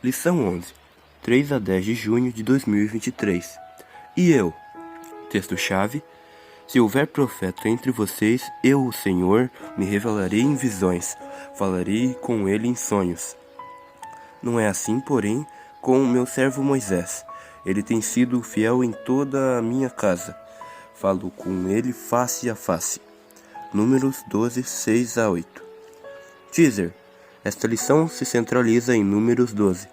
Lição 11, 3 a 10 de junho de 2023. E eu? Texto-chave. Se houver profeta entre vocês, eu, o Senhor, me revelarei em visões, falarei com ele em sonhos. Não é assim, porém, com o meu servo Moisés. Ele tem sido fiel em toda a minha casa. Falo com ele face a face. Números 12, 6 a 8. Teaser. Esta lição se centraliza em Números 12,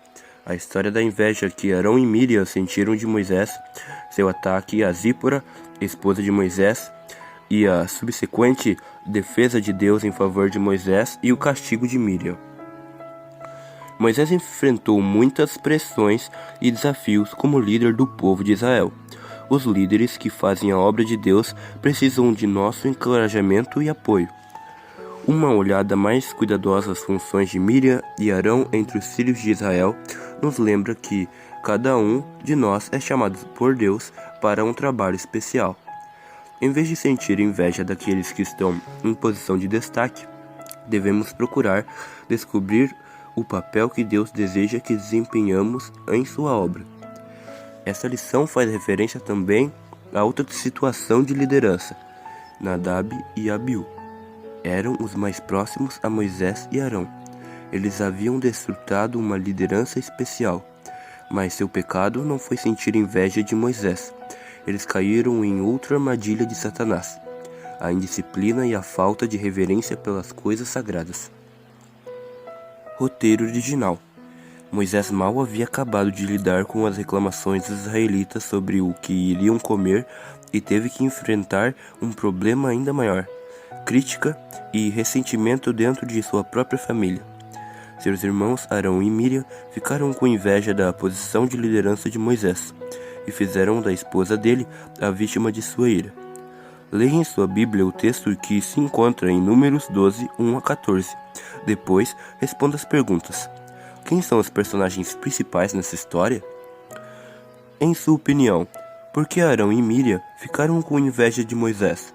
a história da inveja que Arão e Miriam sentiram de Moisés, seu ataque a Zípora, esposa de Moisés, e a subsequente defesa de Deus em favor de Moisés e o castigo de Miriam. Moisés enfrentou muitas pressões e desafios como líder do povo de Israel. Os líderes que fazem a obra de Deus precisam de nosso encorajamento e apoio. Uma olhada mais cuidadosa às funções de Miriam e Arão entre os filhos de Israel nos lembra que cada um de nós é chamado por Deus para um trabalho especial. Em vez de sentir inveja daqueles que estão em posição de destaque, devemos procurar descobrir o papel que Deus deseja que desempenhamos em sua obra. Essa lição faz referência também a outra situação de liderança, Nadab e Abiú. Eram os mais próximos a Moisés e Arão. Eles haviam desfrutado uma liderança especial, mas seu pecado não foi sentir inveja de Moisés. Eles caíram em outra armadilha de Satanás, a indisciplina e a falta de reverência pelas coisas sagradas. Roteiro original. Moisés mal havia acabado de lidar com as reclamações dos israelitas sobre o que iriam comer e teve que enfrentar um problema ainda maior: crítica e ressentimento dentro de sua própria família. Seus irmãos Arão e Miriam ficaram com inveja da posição de liderança de Moisés e fizeram da esposa dele a vítima de sua ira. Leia em sua Bíblia o texto que se encontra em Números 12, 1 a 14. Depois, responda as perguntas. Quem são os personagens principais nessa história? Em sua opinião, por que Arão e Miriam ficaram com inveja de Moisés?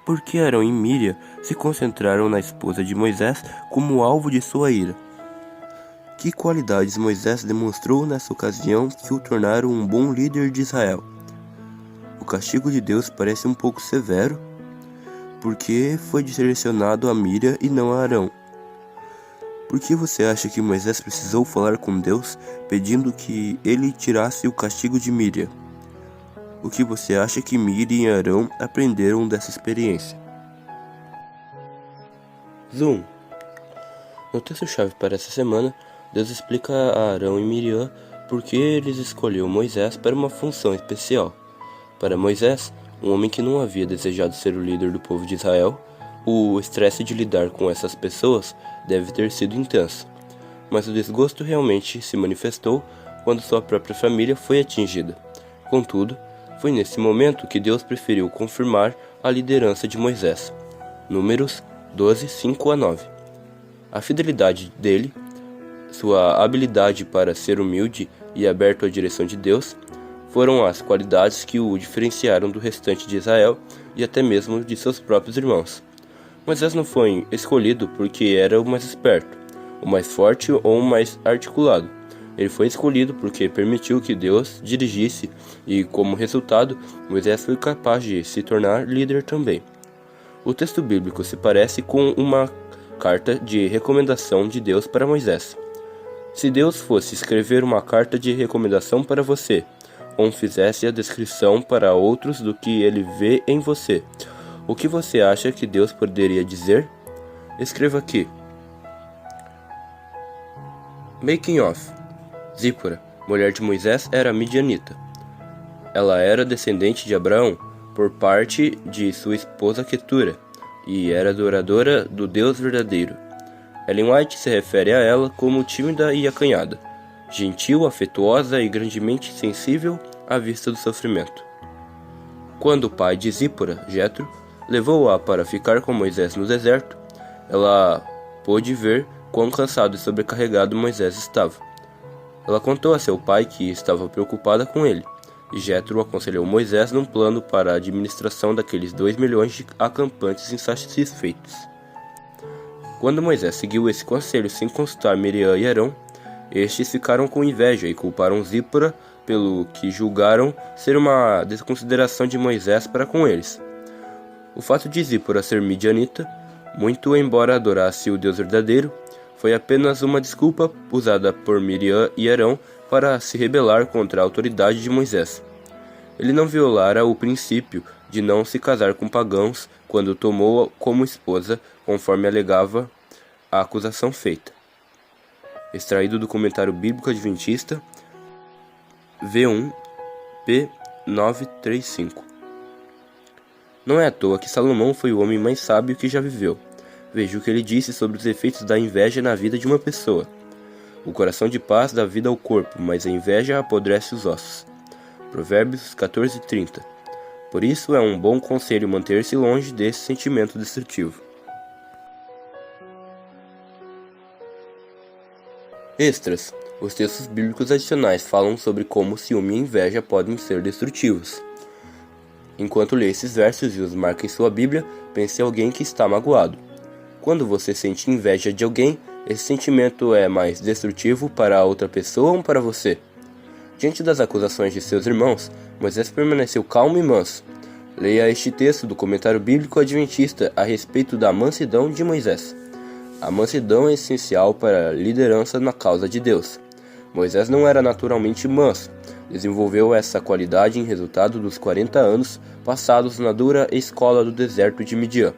Por que Arão e Miriam se concentraram na esposa de Moisés como alvo de sua ira? Que qualidades Moisés demonstrou nessa ocasião que o tornaram um bom líder de Israel? O castigo de Deus parece um pouco severo, porque foi direcionado a Miriam e não a Arão. Por que você acha que Moisés precisou falar com Deus pedindo que ele tirasse o castigo de Miriam? O que você acha que Miriam e Arão aprenderam dessa experiência? Zoom. No texto-chave para essa semana, Deus explica a Arão e Miriam por que eles escolheu Moisés para uma função especial. Para Moisés, um homem que não havia desejado ser o líder do povo de Israel, o estresse de lidar com essas pessoas deve ter sido intenso. Mas o desgosto realmente se manifestou quando sua própria família foi atingida. Contudo, foi nesse momento que Deus preferiu confirmar a liderança de Moisés. Números 12, 5 a 9. A fidelidade dele, sua habilidade para ser humilde e aberto à direção de Deus, foram as qualidades que o diferenciaram do restante de Israel e até mesmo de seus próprios irmãos. Moisés não foi escolhido porque era o mais esperto, o mais forte ou o mais articulado. Ele foi escolhido porque permitiu que Deus dirigisse e, como resultado, Moisés foi capaz de se tornar líder também. O texto bíblico se parece com uma carta de recomendação de Deus para Moisés. Se Deus fosse escrever uma carta de recomendação para você, ou fizesse a descrição para outros do que ele vê em você, o que você acha que Deus poderia dizer? Escreva aqui. Making of. Zípora, mulher de Moisés, era midianita. Ela era descendente de Abraão por parte de sua esposa Quetura e era adoradora do Deus verdadeiro. Ellen White se refere a ela como tímida e acanhada, gentil, afetuosa e grandemente sensível à vista do sofrimento. Quando o pai de Zípora, Jetro, levou-a para ficar com Moisés no deserto, ela pôde ver quão cansado e sobrecarregado Moisés estava. Ela contou a seu pai que estava preocupada com ele, e Jetro aconselhou Moisés num plano para a administração daqueles 2 milhões de acampantes insatisfeitos. Quando Moisés seguiu esse conselho sem consultar Miriam e Arão, Estes ficaram com inveja e culparam Zípora pelo que julgaram ser uma desconsideração de Moisés para com eles. O fato de Zípora ser midianita, muito embora adorasse o Deus verdadeiro, foi apenas uma desculpa usada por Miriam e Arão para se rebelar contra a autoridade de Moisés. Ele não violara o princípio de não se casar com pagãos quando tomou como esposa, conforme alegava a acusação feita. Extraído do Comentário Bíblico Adventista, V1, p. 935. Não é à toa que Salomão foi o homem mais sábio que já viveu. Veja o que ele disse sobre os efeitos da inveja na vida de uma pessoa. O coração de paz dá vida ao corpo, mas a inveja apodrece os ossos. Provérbios 14:30. Por isso é um bom conselho manter-se longe desse sentimento destrutivo. Extras. Os textos bíblicos adicionais falam sobre como ciúme e inveja podem ser destrutivos. Enquanto lê esses versos e os marca em sua Bíblia, pense em alguém que está magoado. Quando você sente inveja de alguém, esse sentimento é mais destrutivo para a outra pessoa ou para você? Diante das acusações de seus irmãos, Moisés permaneceu calmo e manso. Leia este texto do Comentário Bíblico Adventista a respeito da mansidão de Moisés. A mansidão é essencial para a liderança na causa de Deus. Moisés não era naturalmente manso. Desenvolveu essa qualidade em resultado dos 40 anos passados na dura escola do deserto de Midian.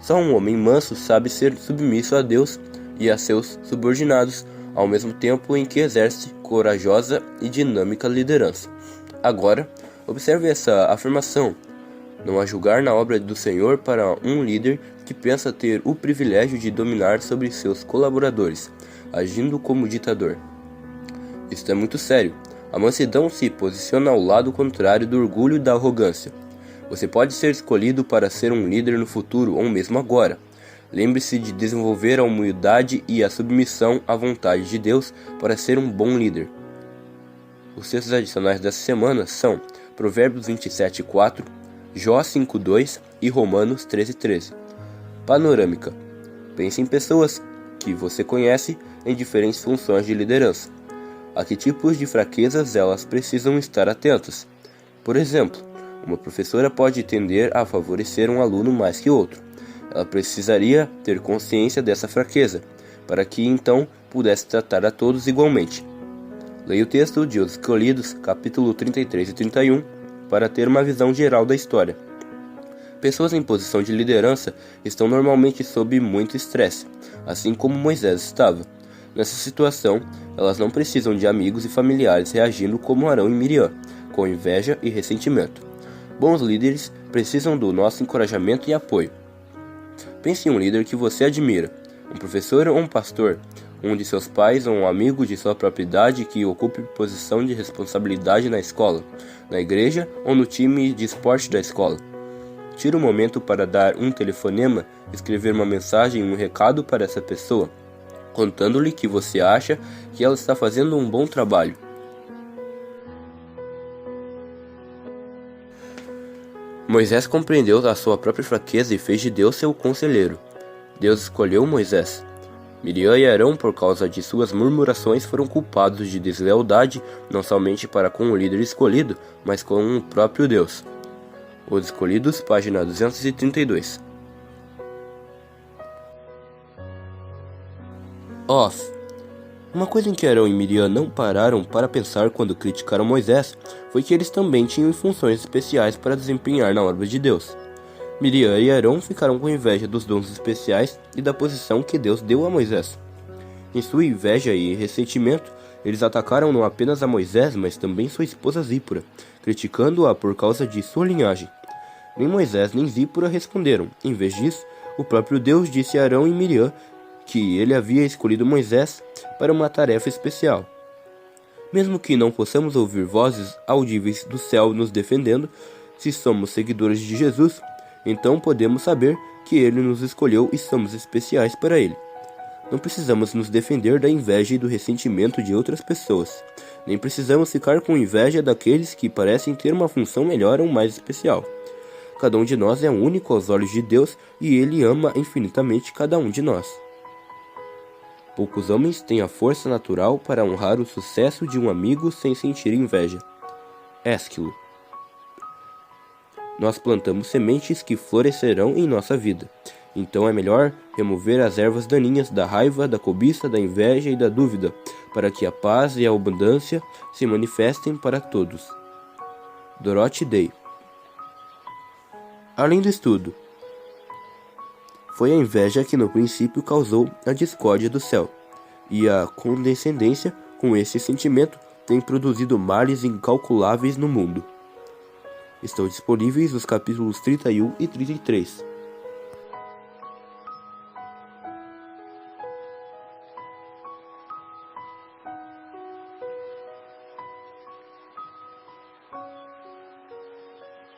Só um homem manso sabe ser submisso a Deus e a seus subordinados, ao mesmo tempo em que exerce corajosa e dinâmica liderança. Agora, observe essa afirmação. Não há julgar na obra do Senhor para um líder que pensa ter o privilégio de dominar sobre seus colaboradores, agindo como ditador. Isto é muito sério. A mansidão se posiciona ao lado contrário do orgulho e da arrogância. Você pode ser escolhido para ser um líder no futuro ou mesmo agora. Lembre-se de desenvolver a humildade e a submissão à vontade de Deus para ser um bom líder. Os textos adicionais dessa semana são Provérbios 27:4, Jó 5:2 e Romanos 13:13. Panorâmica. Pense em pessoas que você conhece em diferentes funções de liderança. A que tipos de fraquezas elas precisam estar atentas? Por exemplo, uma professora pode tender a favorecer um aluno mais que outro. Ela precisaria ter consciência dessa fraqueza, para que então pudesse tratar a todos igualmente. Leia o texto de Os Escolhidos, capítulo 33 e 31, para ter uma visão geral da história. Pessoas em posição de liderança estão normalmente sob muito estresse, assim como Moisés estava. Nessa situação, elas não precisam de amigos e familiares reagindo como Arão e Miriam, com inveja e ressentimento. Bons líderes precisam do nosso encorajamento e apoio. Pense em um líder que você admira, um professor ou um pastor, um de seus pais ou um amigo de sua própria idade que ocupe posição de responsabilidade na escola, na igreja ou no time de esporte da escola. Tire um momento para dar um telefonema, escrever uma mensagem e um recado para essa pessoa, contando-lhe que você acha que ela está fazendo um bom trabalho. Moisés compreendeu a sua própria fraqueza e fez de Deus seu conselheiro. Deus escolheu Moisés. Miriam e Arão, por causa de suas murmurações, foram culpados de deslealdade não somente para com o líder escolhido, mas com o próprio Deus. Os Escolhidos, página 232. Off. Uma coisa em que Arão e Miriam não pararam para pensar quando criticaram Moisés foi que eles também tinham funções especiais para desempenhar na obra de Deus. Miriam e Arão ficaram com inveja dos dons especiais e da posição que Deus deu a Moisés. Em sua inveja e ressentimento, eles atacaram não apenas a Moisés, mas também sua esposa Zípora, criticando-a por causa de sua linhagem. Nem Moisés nem Zípora responderam. Em vez disso, o próprio Deus disse a Arão e Miriam que ele havia escolhido Moisés para uma tarefa especial. Mesmo que não possamos ouvir vozes audíveis do céu nos defendendo, se somos seguidores de Jesus, então podemos saber que ele nos escolheu e somos especiais para ele. Não precisamos nos defender da inveja e do ressentimento de outras pessoas. Nem precisamos ficar com inveja daqueles que parecem ter uma função melhor ou mais especial. Cada um de nós é único aos olhos de Deus e ele ama infinitamente cada um de nós. Poucos homens têm a força natural para honrar o sucesso de um amigo sem sentir inveja. Ésquilo. Nós plantamos sementes que florescerão em nossa vida. Então é melhor remover as ervas daninhas da raiva, da cobiça, da inveja e da dúvida, para que a paz e a abundância se manifestem para todos. Dorothy Day. Além do estudo, foi a inveja que no princípio causou a discórdia do céu, e a condescendência com esse sentimento tem produzido males incalculáveis no mundo. Estão disponíveis os capítulos 31 e 33.